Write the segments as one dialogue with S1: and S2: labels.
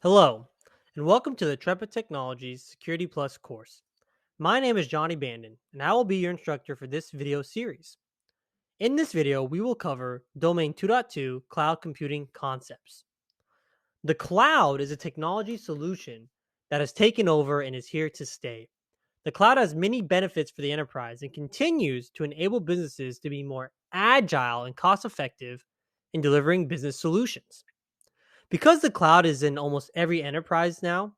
S1: Hello, and welcome to the Trepa Technologies Security Plus course. My name is Johnny Bandon, and I will be your instructor for this video series. In this video, we will cover Domain 2.2 Cloud Computing Concepts. The cloud is a technology solution that has taken over and is here to stay. The cloud has many benefits for the enterprise and continues to enable businesses to be more agile and cost effective in delivering business solutions. Because the cloud is in almost every enterprise now,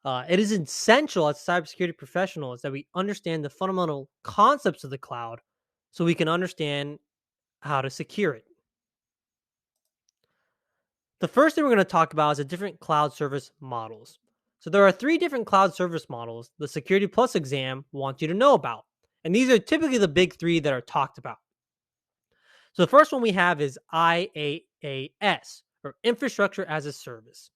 S1: it is essential as cybersecurity professionals that we understand the fundamental concepts of the cloud so we can understand how to secure it. The first thing we're going to talk about is the different cloud service models. So there are three different cloud service models the Security Plus exam wants you to know about. And these are typically the big three that are talked about. So the first one we have is IaaS, or Infrastructure as a Service.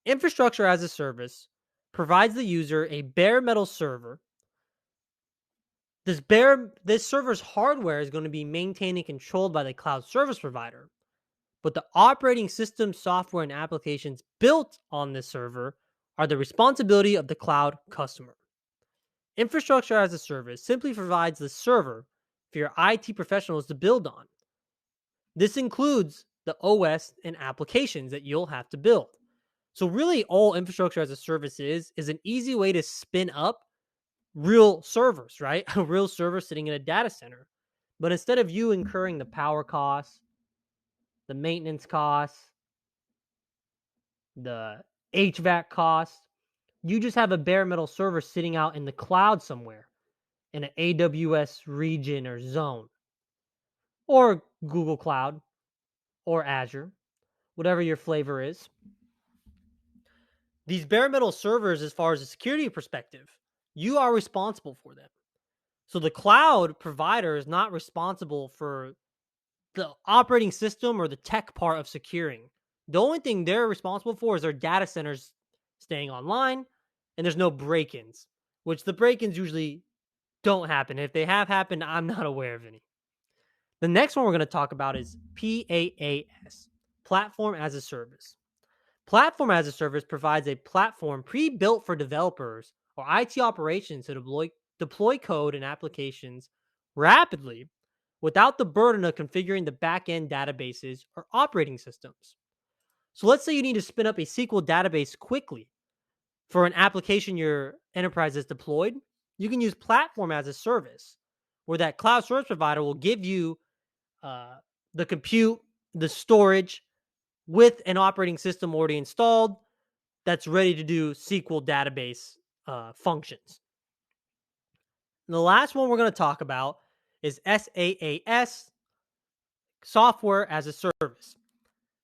S1: Infrastructure as a Service provides the user a bare metal server. This server's hardware is going to be maintained and controlled by the cloud service provider, but the operating system, software, and applications built on this server are the responsibility of the cloud customer. Infrastructure as a Service simply provides the server for your IT professionals to build on. This includes the OS and applications that you'll have to build. So really all infrastructure as a service is an easy way to spin up real servers, right? A real server sitting in a data center. But instead of you incurring the power costs, the maintenance costs, the HVAC costs, you just have a bare metal server sitting out in the cloud somewhere in an AWS region or zone, or Google Cloud, or Azure, whatever your flavor is. These bare metal servers, as far as a security perspective, you are responsible for them. So the cloud provider is not responsible for the operating system or the tech part of securing. The only thing they're responsible for is their data centers staying online, and there's no break-ins, which the break-ins usually don't happen. If they have happened, I'm not aware of any. The next one we're going to talk about is PaaS, Platform as a Service. Platform as a Service provides a platform pre-built for developers or IT operations to deploy code and applications rapidly without the burden of configuring the back-end databases or operating systems. So let's say you need to spin up a SQL database quickly for an application your enterprise has deployed. You can use Platform as a Service, where that cloud service provider will give you the compute, the storage, with an operating system already installed that's ready to do SQL database functions. And the last one we're going to talk about is SaaS, Software as a Service.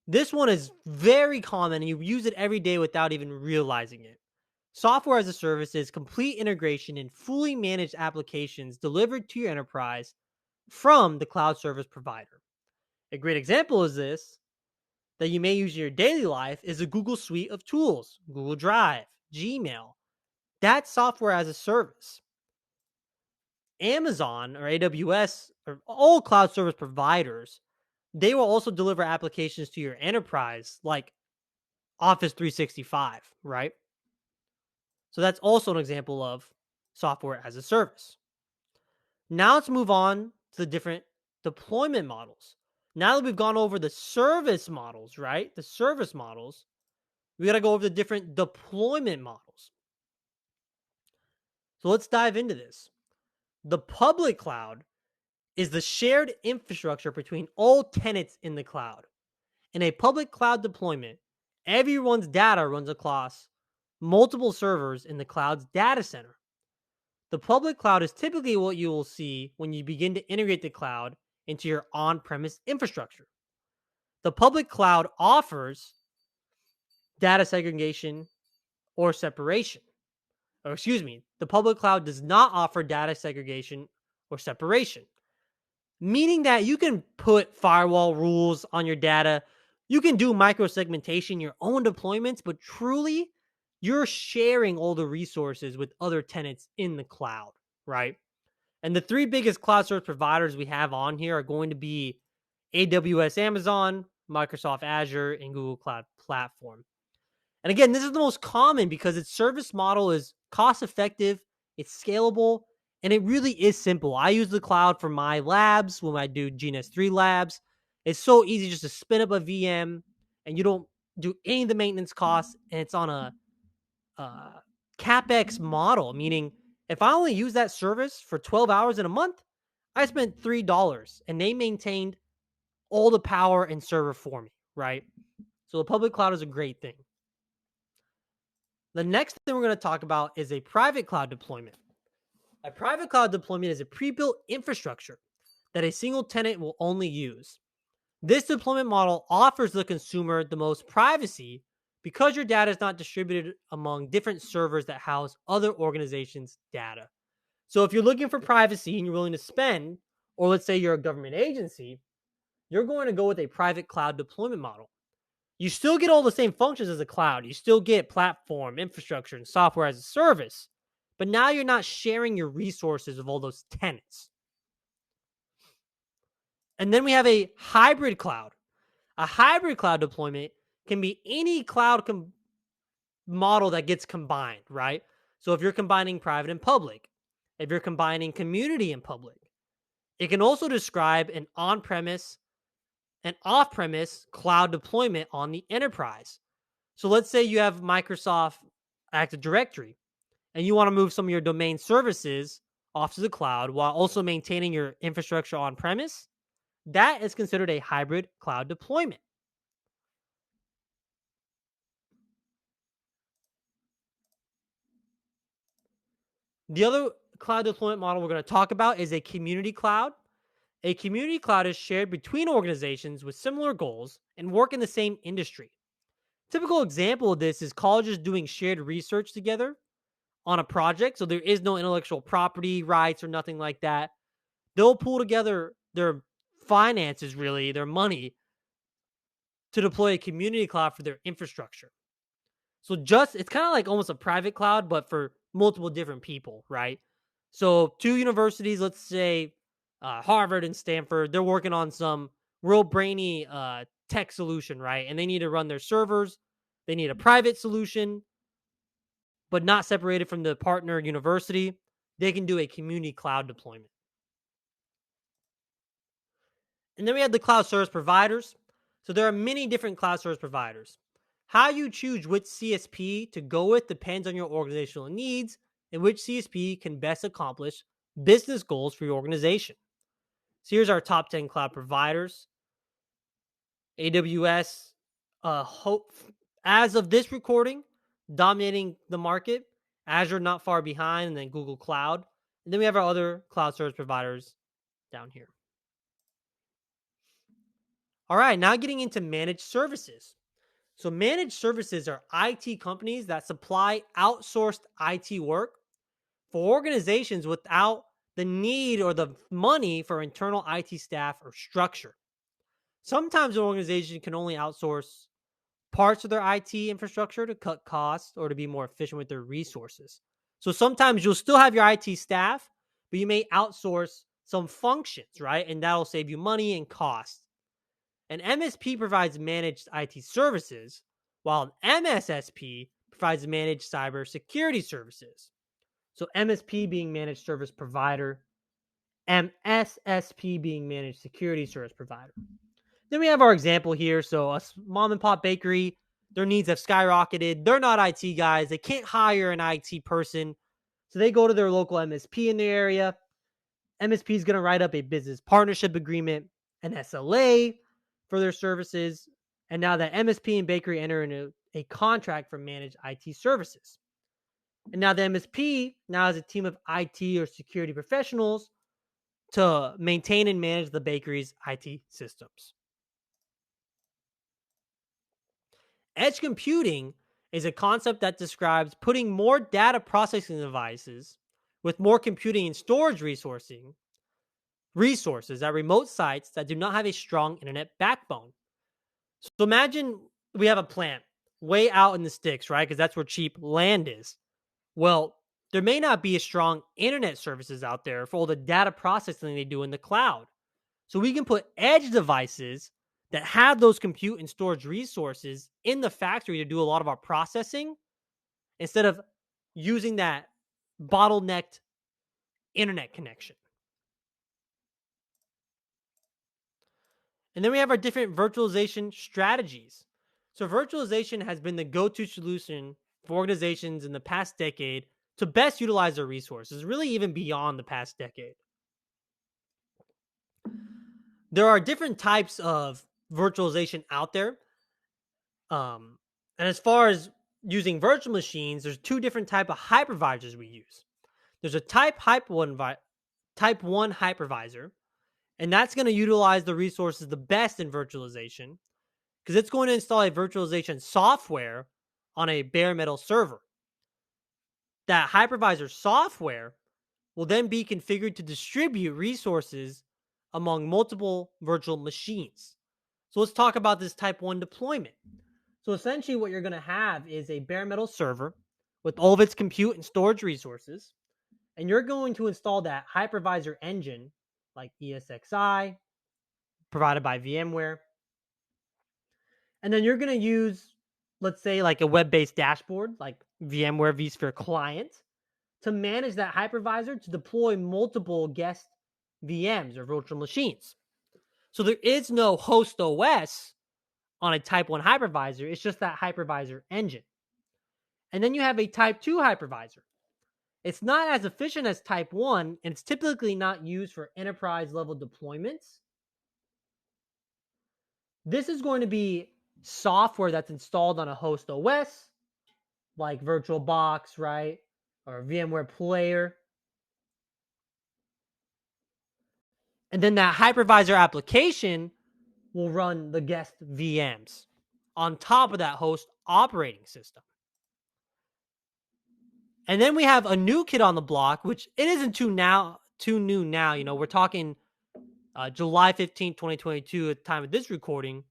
S1: This one is very common and you use it every day without even realizing it. Software as a Service is complete integration in fully managed applications delivered to your enterprise from the cloud service provider. A great example is this that you may use in your daily life is a Google suite of tools, Google Drive, Gmail. That's software as a service. Amazon or AWS or all cloud service providers, they will also deliver applications to your enterprise like Office 365, right? So that's also an example of software as a service. Now let's move on to the different deployment models. Now that we've gone over the service models, right? The service models, we got to go over the different deployment models. So let's dive into this. The public cloud is the shared infrastructure between all tenants in the cloud. In a public cloud deployment, everyone's data runs across multiple servers in the cloud's data center. The public cloud is typically what you will see when you begin to integrate the cloud into your on-premise infrastructure. The public cloud offers data segregation or separation. The public cloud does not offer data segregation or separation, meaning that you can put firewall rules on your data. You can do microsegmentation, your own deployments, but truly, you're sharing all the resources with other tenants in the cloud, right? And the three biggest cloud service providers we have on here are going to be AWS Amazon, Microsoft Azure, and Google Cloud Platform. And again, this is the most common because its service model is cost effective, it's scalable, and it really is simple. I use the cloud for my labs when I do GNS3 labs. It's so easy just to spin up a VM and you don't do any of the maintenance costs, and it's on a uh, CapEx model, meaning if I only use that service for 12 hours in a month, I spent $3 and they maintained all the power and server for me, right? So the public cloud is a great thing. The next thing we're going to talk about is a private cloud deployment. A private cloud deployment is a pre-built infrastructure that a single tenant will only use. This deployment model offers the consumer the most privacy because your data is not distributed among different servers that house other organizations' data. So if you're looking for privacy and you're willing to spend, or let's say you're a government agency, you're going to go with a private cloud deployment model. You still get all the same functions as a cloud. You still get platform, infrastructure, and software as a service. But now you're not sharing your resources with all those tenants. And then we have a hybrid cloud. A hybrid cloud deployment can be any cloud model that gets combined, right? So if you're combining private and public, if you're combining community and public, it can also describe an on-premise and off-premise cloud deployment on the enterprise. So let's say you have Microsoft Active Directory and you want to move some of your domain services off to the cloud while also maintaining your infrastructure on-premise. That is considered a hybrid cloud deployment. The other cloud deployment model we're going to talk about is a community cloud. A community cloud is shared between organizations with similar goals and work in the same industry. Typical example of this is colleges doing shared research together on a project. So there is no intellectual property rights or nothing like that. They'll pull together their finances, really, their money, to deploy a community cloud for their infrastructure. So it's kind of like almost a private cloud, but for multiple different people, right? So two universities, let's say Harvard and Stanford, they're working on some real brainy tech solution, right? And they need to run their servers. They need a private solution, but not separated from the partner university. They can do a community cloud deployment. And then we have the cloud service providers. So there are many different cloud service providers. How you choose which CSP to go with depends on your organizational needs and which CSP can best accomplish business goals for your organization. So here's our top 10 cloud providers. AWS, as of this recording, dominating the market. Azure not far behind, and then Google Cloud. And then we have our other cloud service providers down here. All right, now getting into managed services. So managed services are IT companies that supply outsourced IT work for organizations without the need or the money for internal IT staff or structure. Sometimes an organization can only outsource parts of their IT infrastructure to cut costs or to be more efficient with their resources. So sometimes you'll still have your IT staff, but you may outsource some functions, right? And that'll save you money and cost. An MSP provides managed IT services, while an MSSP provides managed cybersecurity services. So MSP being managed service provider, MSSP being managed security service provider. Then we have our example here. So a mom and pop bakery, their needs have skyrocketed. They're not IT guys. They can't hire an IT person. So they go to their local MSP in the area. MSP is going to write up a business partnership agreement, an SLA for their services. And now that MSP and bakery enter into a contract for managed IT services. And now the MSP now has a team of IT or security professionals to maintain and manage the bakery's IT systems. Edge computing is a concept that describes putting more data processing devices with more computing and storage resources at remote sites that do not have a strong internet backbone. So imagine we have a plant way out in the sticks, right? Because that's where cheap land is. Well, there may not be a strong internet services out there for all the data processing they do in the cloud. So we can put edge devices that have those compute and storage resources in the factory to do a lot of our processing instead of using that bottlenecked internet connection. And then we have our different virtualization strategies. So, virtualization has been the go to solution for organizations in the past decade to best utilize their resources, really, even beyond the past decade. There are different types of virtualization out there. And as far as using virtual machines, there's two different type of hypervisors we use. There's a type 1 hypervisor, and that's going to utilize the resources the best in virtualization because it's going to install a virtualization software on a bare metal server. That hypervisor software will then be configured to distribute resources among multiple virtual machines. So let's talk about this type 1 deployment. So essentially what you're going to have is a bare metal server with all of its compute and storage resources, and you're going to install that hypervisor engine like ESXi provided by VMware. And then you're going to use, let's say, like a web-based dashboard like VMware vSphere Client to manage that hypervisor to deploy multiple guest VMs or virtual machines. So there is no host OS on a type 1 hypervisor. It's just that hypervisor engine. And then you have a type 2 hypervisor. It's not as efficient as type 1, and it's typically not used for enterprise level deployments. This is going to be software that's installed on a host OS, like VirtualBox, right? Or VMware Player. And then that hypervisor application will run the guest VMs on top of that host operating system. And then we have a new kid on the block, which it isn't too new now. You know, we're talking July 15th, 2022 at the time of this recording.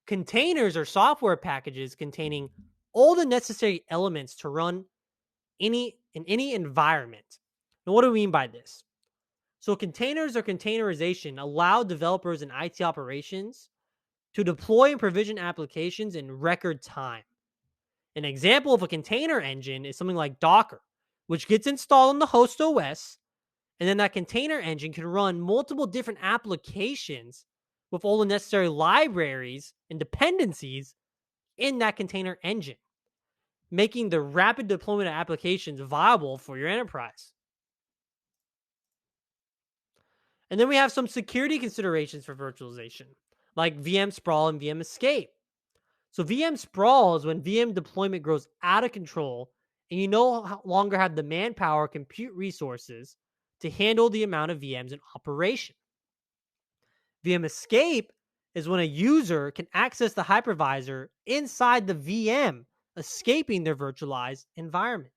S1: Containers are software packages containing all the necessary elements to run in any environment. Now, what do we mean by this? So containers or containerization allow developers and IT operations to deploy and provision applications in record time. An example of a container engine is something like Docker, which gets installed on the host OS, and then that container engine can run multiple different applications with all the necessary libraries and dependencies in that container engine, making the rapid deployment of applications viable for your enterprise. And then we have some security considerations for virtualization, like VM sprawl and VM escape. So VM sprawl is when VM deployment grows out of control and you no longer have the manpower, compute resources to handle the amount of VMs in operation. VM escape is when a user can access the hypervisor inside the VM, escaping their virtualized environment.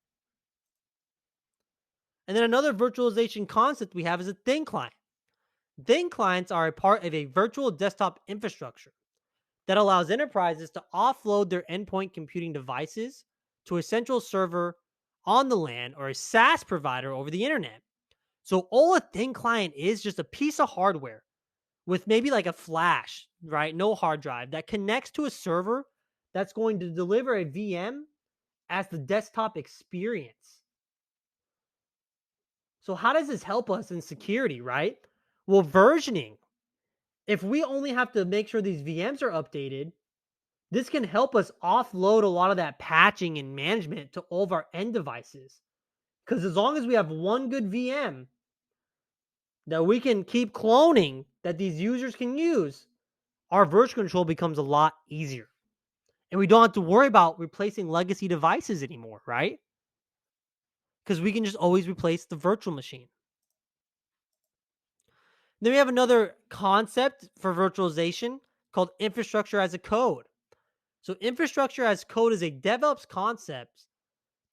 S1: And then another virtualization concept we have is a thin client. Thin clients are a part of a virtual desktop infrastructure that allows enterprises to offload their endpoint computing devices to a central server on the LAN or a SaaS provider over the internet. So all a thin client is just a piece of hardware with maybe like a flash, right? No hard drive that connects to a server that's going to deliver a VM as the desktop experience. So how does this help us in security, right? Well, versioning. If we only have to make sure these VMs are updated, this can help us offload a lot of that patching and management to all of our end devices. Because as long as we have one good VM that we can keep cloning that these users can use, our version control becomes a lot easier. And we don't have to worry about replacing legacy devices anymore, right? Because we can just always replace the virtual machine. Then we have another concept for virtualization called infrastructure as a code. So infrastructure as code is a DevOps concept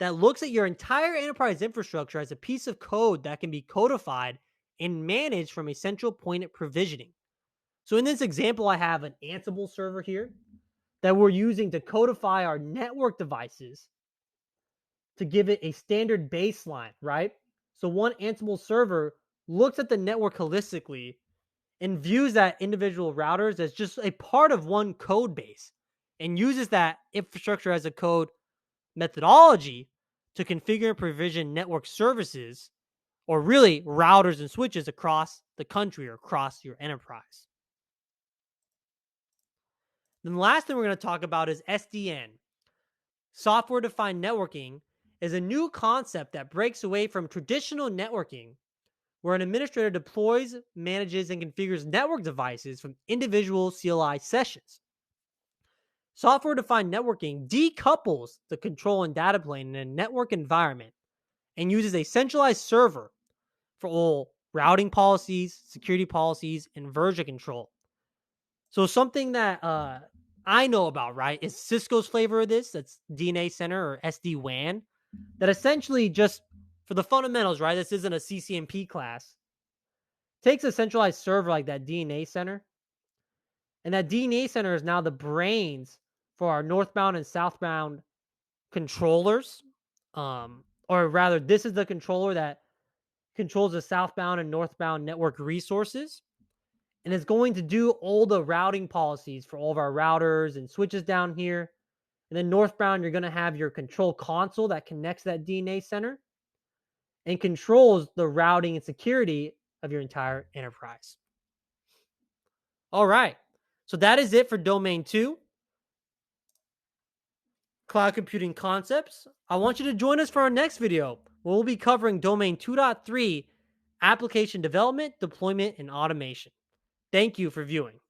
S1: that looks at your entire enterprise infrastructure as a piece of code that can be codified and managed from a central point of provisioning. So in this example, I have an Ansible server here that we're using to codify our network devices to give it a standard baseline, right? So one Ansible server looks at the network holistically and views that individual routers as just a part of one code base and uses that infrastructure as a code methodology to configure and provision network services, or really routers and switches across the country or across your enterprise. Then the last thing we're going to talk about is SDN. Software defined networking is a new concept that breaks away from traditional networking, where an administrator deploys, manages, and configures network devices from individual CLI sessions. Software defined networking decouples the control and data plane in a network environment and uses a centralized server for all routing policies, security policies, and version control. So something that I know about, right, is Cisco's flavor of this. That's DNA Center or SD-WAN. That essentially just for the fundamentals, right? This isn't a CCNP class. Takes a centralized server like that DNA Center, and that DNA Center is now the brains for our northbound and southbound controllers. Or rather, this is the controller that controls the southbound and northbound network resources. And it's going to do all the routing policies for all of our routers and switches down here. And then northbound, you're going to have your control console that connects that DNA center and controls the routing and security of your entire enterprise. All right. So that is it for Domain 2, Cloud Computing Concepts. I want you to join us for our next video, where we'll be covering Domain 2.3, Application Development, Deployment, and Automation. Thank you for viewing.